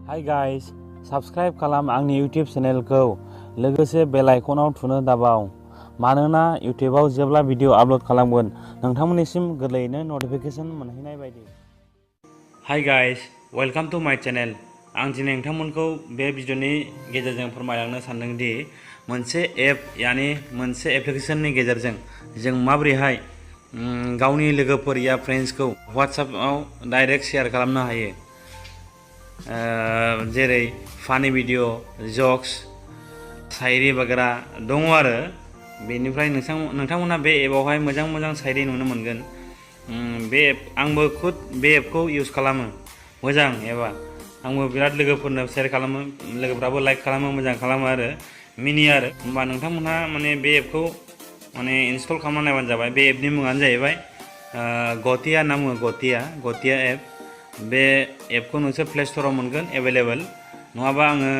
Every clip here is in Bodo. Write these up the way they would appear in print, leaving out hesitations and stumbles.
Hi guys, subscribe खालाम आंनि YouTube चेनेलखौ लोगोसे बेल आइकनाव थुनो दाबाव मानोना YouTubeआव जेब्ला भिडिअ आपलोड खालामगोन नोंथांमोननिसिम गोरलैयैनो नटिफिकेशन मोनहैनाय बायदि। Hi guys, welcome to my channel। आं दिनै नोंथांमोनखौ बे भिडिअनि गेजेरजों फोरमायलांनो सानदों दि मोनसे एप यानी मोनसे एप्लिकेशननि गेजेरजों जों माबोरैहाय गावनि लोगोफोर या फ्रेन्ड्सखौ WhatsAppआव डाइरेक्ट शेयार खालामनो हायो। जेरै फानि भिडिअ, जक्स, सायरि वगैरह दङ आरो बेनिफ्राय नोंथांमोना बे एपआवहाय मोजां सायरि नुनो मोनगोन। बे आंबो खुद बे एपखौ इउज खालामो, मोजां एपआ। आंबो बिराद लोगोफोरनो शेयार खालामो, लोगोफ्राबो लाइक खालामो, मोजां खालामो आरो मिनि आरो। होमबा नोंथांमोनहा माने बे एपखौ माने इनस्टल खालामना नायबानो जाबाय। बे एपनि मुङानो जाहैबाय गौटिया नाम गौटिया एप। बे एपखौ नोंसोर प्ले स्ट'राव मोनगोन एभेलेबल, नङाबा आङो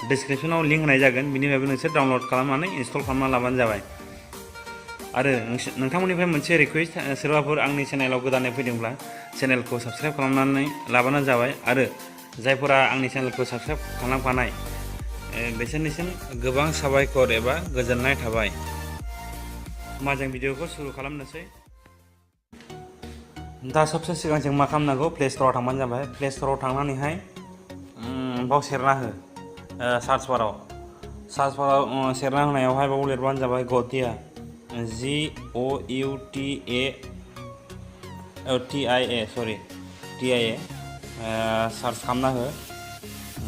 डिसक्रिपसनाव लिंक होनाय जागोन, बिनिफ्रायबो नोंसोर डाउनलड खालामनानै इनस्टल खालामना लाबानो जाबाय। आरो नोंथांमोननिफ्राय मोनसे रिकुवेस्ट, सोरबाफोर आंनि चेनेलाव गोदानै फैदोंब्ला चेनेलखौ साबस्क्राइब खालामनानै लाबानो जाबाय। आरो जायफोरा आंनि चेनेलखौ साबस्क्राइब खालामखानाय बिसोरनिसिम गोबां साबायखर एबा गोजोननाय थाबाय। होमबा जों भिडिअखौ सुरु खालामनोसै। दा सबसे सिगां जों मा खालामनांगौ, प्ले स्ट'राव थांबानो जाबाय। प्ले स्ट'राव थांनानैहाय बाव सेरना हो, सार्च बाराव सेरना होनायावहाय बाव लिरबानो जाबाय गौटिया, GOUTIA सार्च खालामना हो।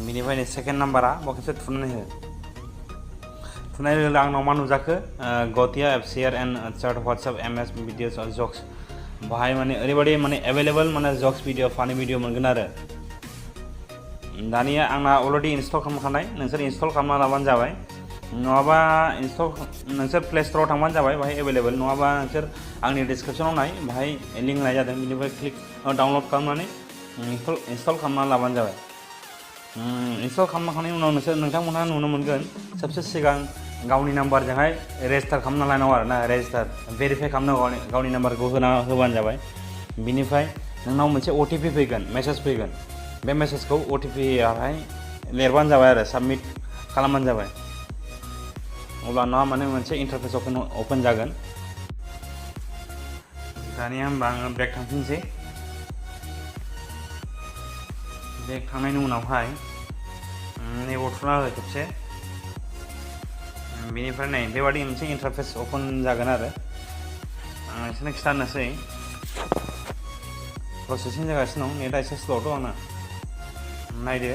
बिनिफ्राय सेकेन्ड नाम्बारा बाव खेबसे थुनानै हो। थुनाय लोगो लोगो आंनाव मा नुजाखो, गौटिया app share and chat WhatsApp MS videos और जक्स। बाहाय माने ओरैबायदि माने एभेलेबल माने जक्स भिडिअ, फानि भिडिअ मोनगोन आरो। दानिया आंना अलरेडि इनस्टल खालामखानाय, नोंसोर इनस्टल खालामना लाबानो जाबाय। नङाबा नोंसोर प्ले स्ट'राव थांबानो जाबाय, बाहाय एभेलेबल। नङाबा नोंसोर आंनि डिसक्रिपसनाव नाय, बाहाय लिंक होनाय जादों, बिनिफ्राय क्लिक डाउनलड खालामनानै इनस्टल खालामना लाबानो जाबाय। इनस्टल खालामखांनायनि उनाव नोंथांमोनहा नुनो मोनगोन सबसे सिगां गावनि नाम्बारजोंहाय रेजिस्टार खालामना लानांगौ आरो ना, रेजिस्टार भेरिफाइ खालामनांगौ, गावनि नाम्बारखौ होबानो जाबाय। बिनिफ्राय नोंनाव मोनसे OTP फैगोन, मेसेज फैगोन। बे मेसेजखौ OTPआवहाय लिरबानो जाबाय आरो साबमिट खालामबानो जाबाय। अब्ला नोंहा माने मोनसे इन्टारफेस अपेन जागोन। दानिया होमबा आङो बेक थांफिनसै। बेक थांनायनि उनावहाय नैबाव थुना हो खेबसे। बेनिफ्राय नै बेबादि मोनसे इन्टारफेस अपेन जागोन आरो। आं एसेनो खिथानोसै, प्रसेसिं जागासिनो दं, नेटआ एसे स्ल'थ' आंना। नायदो,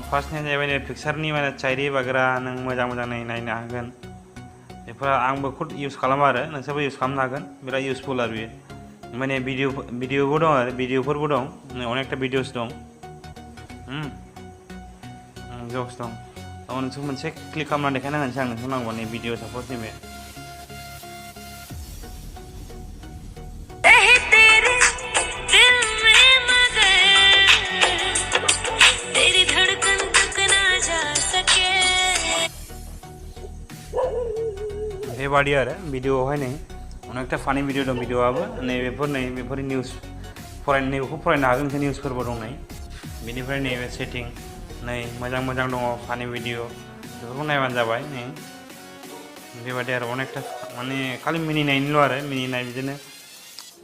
फार्स्टनिया जाहैबाय पिक्सारनि माने सायरि वगैरह नों मोजां नायनो हागोन। बेफोर आंबो खुद इउज खालामो आरो, नोंसोरबो इउज खालामनो हागोन, बिराद इउजफुल आरो बेयो। माने भिडिअबो दं आरो, भिडिअफोरबो दं, अनेकथा भिडिअस दं, जक्स दं। नोंसोर मोनसे क्लिक खालामना देखायना होनोसै आं नोंसोर नांगौ नै भिडिअ सापर्टनि बे। बेबादि आरो भिडिअआवहाय नै अनेकथा फानि भिडिअ दं। भिडिअआबो नैबेफोर निउस नैबेखौ फरायनो हागोन, नोंसोर निउसफोरबो दं नै। बेनिफ्राय नैबे सेटिं नै मोजां दङ, फानि भिडिअ, बेफोरखौ नायबानो जाबाय। नै बेबादि आरो अनेकथा माने खालि मिनिनायनिल' आरो, मिनिनाय बिदिनो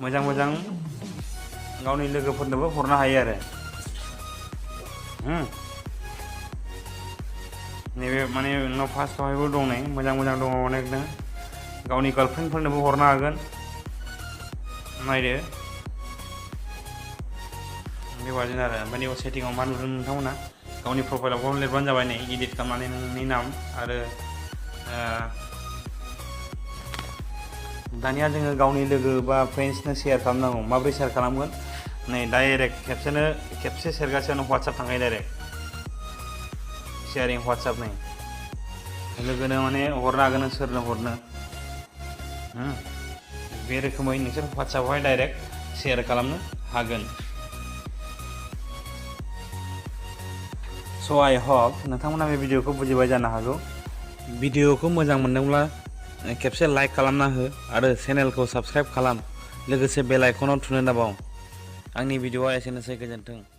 मोजां गावनि लोगोफोरनोबो हरनो हायो आरो। नैबे माने उनाव फार्स्टआवहायबो दं नै मोजां दङ अनेकनो, गावनि गार्लफ्रेन्डफोरनोबो हरनो हागोन। नायदो बेबादिनो आरो। ओमफ्राय नैबे सेटिंआव मा नुदों नोंथांमोना, गावनि प्रफाइलाव लिरबानो जाबाय नै इडिट खालामनानै नोंनि नाम। आरो दानिया जोङो गावनि लोगो बा फ्रेन्ड्सनो शेयार खालामनांगौ। माबोरै शेयार खालामगोन, नै डाइरेक्ट खेबसे सेरगासेयावनो WhatsApp थांखायो डाइरेक्ट शेयारिं WhatsApp। नै लोगोनो माने हरनो हागोन, सोरनो हरनो। बे रोखोमै नोंसोर WhatsAppआवहाय डाइरेक्ट शेयार खालामनो हागोन। स' आइ हप नोंथांमोना बे भिडिअखौ बुजिबाय जानो हागौ। भिडिअखौ मोजां मोनदोंब्ला खेबसे लाइक खालामना हो आरो चेनेलखौ साबस्क्राइब खालाम, लोगोसे बेल आइकनाव थुनो दाबाव। आंनि भिडिअआ एसेनोसै, गोजोन्थों।